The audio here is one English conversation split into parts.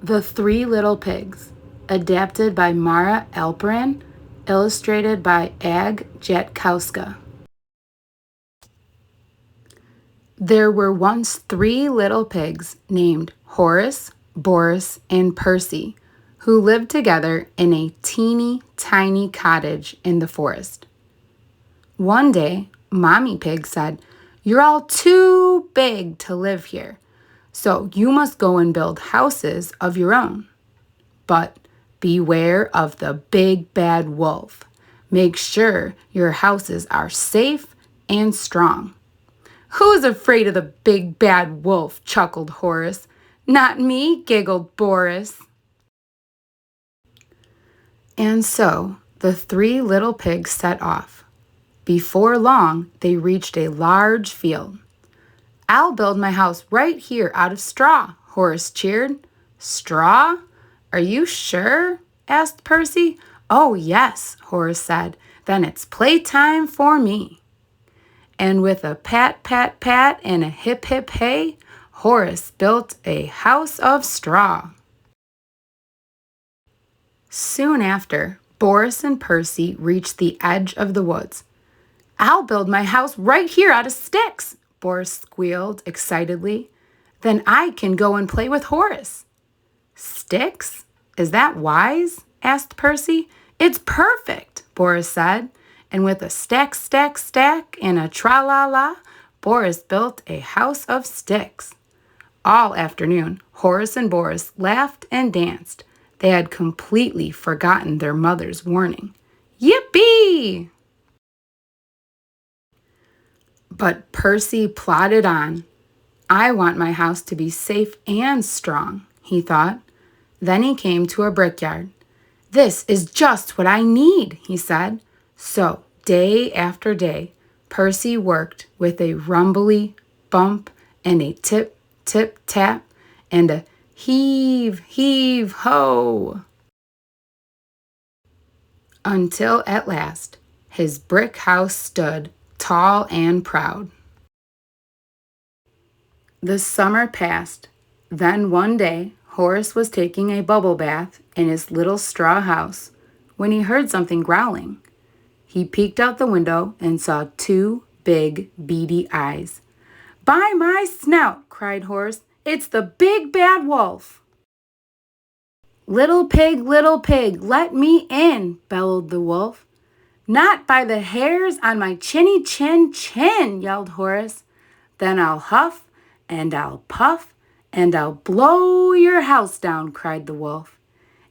The Three Little Pigs, adapted by Mara Alperin, illustrated by Ag Jatkowska. There were once 3 little pigs named Horace, Boris, and Percy, who lived together in a teeny tiny cottage in the forest. One day, Mommy Pig said, "You're all too big to live here, so you must go and build houses of your own. But beware of the big bad wolf. Make sure your houses are safe and strong." "Who's afraid of the big bad wolf?" chuckled Horace. "Not me," giggled Boris. And so the 3 little pigs set off. Before long, they reached a large field. "I'll build my house right here out of straw," Horace cheered. "Straw? Are you sure?" asked Percy. "Oh, yes," Horace said. "Then it's playtime for me." And with a pat, pat, pat and a hip, hip, hey, Horace built a house of straw. Soon after, Boris and Percy reached the edge of the woods. "I'll build my house right here out of sticks," Boris squealed excitedly. "Then I can go and play with Horace." "Sticks? Is that wise?" asked Percy. "It's perfect," Boris said. And with a stack, stack, stack and a tra-la-la, Boris built a house of sticks. All afternoon, Horace and Boris laughed and danced. They had completely forgotten their mother's warning. Yippee! But Percy plodded on. "I want my house to be safe and strong," he thought. Then he came to a brickyard. "This is just what I need," he said. So, day after day, Percy worked with a rumbly bump and a tip, tip, tap, and a heave, heave, ho, until at last his brick house stood tall and proud. The summer passed. Then one day, Horace was taking a bubble bath in his little straw house when he heard something growling. He peeked out the window and saw 2 big, beady eyes. "By my snout," cried Horace, "it's the big bad wolf." Little pig, let me in," bellowed the wolf. "Not by the hairs on my chinny chin chin," yelled Horace. "Then I'll huff and I'll puff and I'll blow your house down," cried the wolf.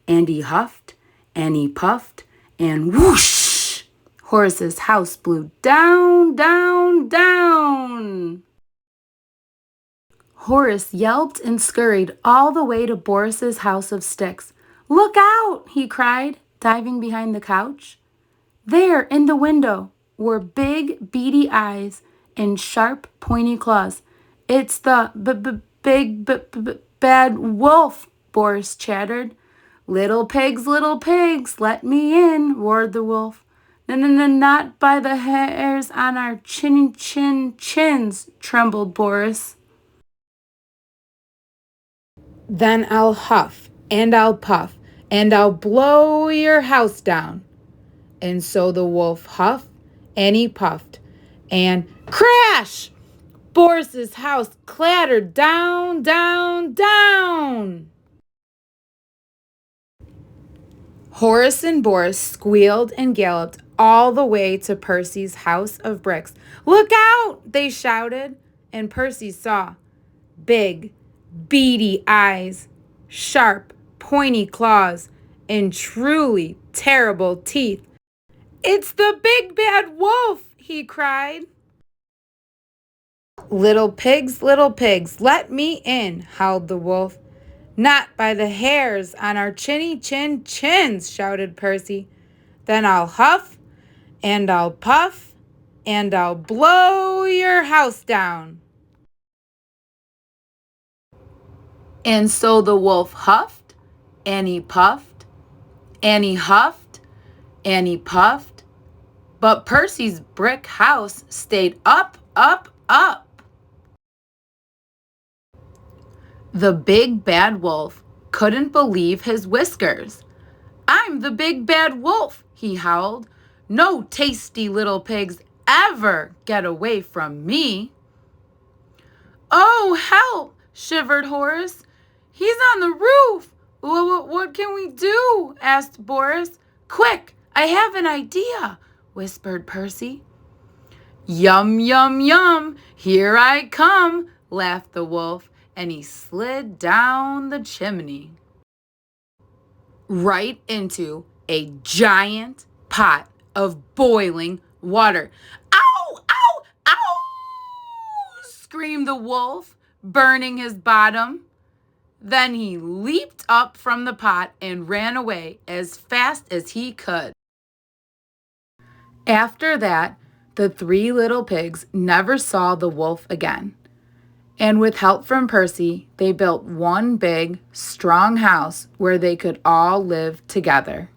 And he huffed and he puffed and whoosh! Horace's house blew down, down, down. Horace yelped and scurried all the way to Boris's house of sticks. "Look out!" he cried, diving behind the couch. There, in the window, were big, beady eyes and sharp, pointy claws. "It's the big bad wolf," Boris chattered. Little pigs, let me in," roared the wolf. "No, not by the hairs on our chins," trembled Boris. "Then I'll huff and I'll puff and I'll blow your house down." And so the wolf huffed and he puffed, and crash! Boris's house clattered down, down, down. Horace and Boris squealed and galloped all the way to Percy's house of bricks. "Look out!" they shouted, and Percy saw big, beady eyes, sharp, pointy claws, and truly terrible teeth. "It's the big bad wolf!" he cried. Little pigs, let me in," howled the wolf. "Not by the hairs on our chinny chins," shouted Percy. "Then I'll huff and I'll puff and I'll blow your house down." And so the wolf huffed and he puffed and he huffed and he puffed, but Percy's brick house stayed up, up, up. The big bad wolf couldn't believe his whiskers. "I'm the big bad wolf," he howled. "No tasty little pigs ever get away from me." "Oh, help!" shivered Horace. "He's on the roof." What can we do?" asked Boris. "Quick, I have an idea," whispered Percy. "Yum, yum, yum, here I come," laughed the wolf, and he slid down the chimney right into a giant pot of boiling water. "Ow, ow, ow!" screamed the wolf, burning his bottom. Then he leaped up from the pot and ran away as fast as he could. After that, the three little pigs never saw the wolf again. And with help from Percy, they built one big, strong house where they could all live together.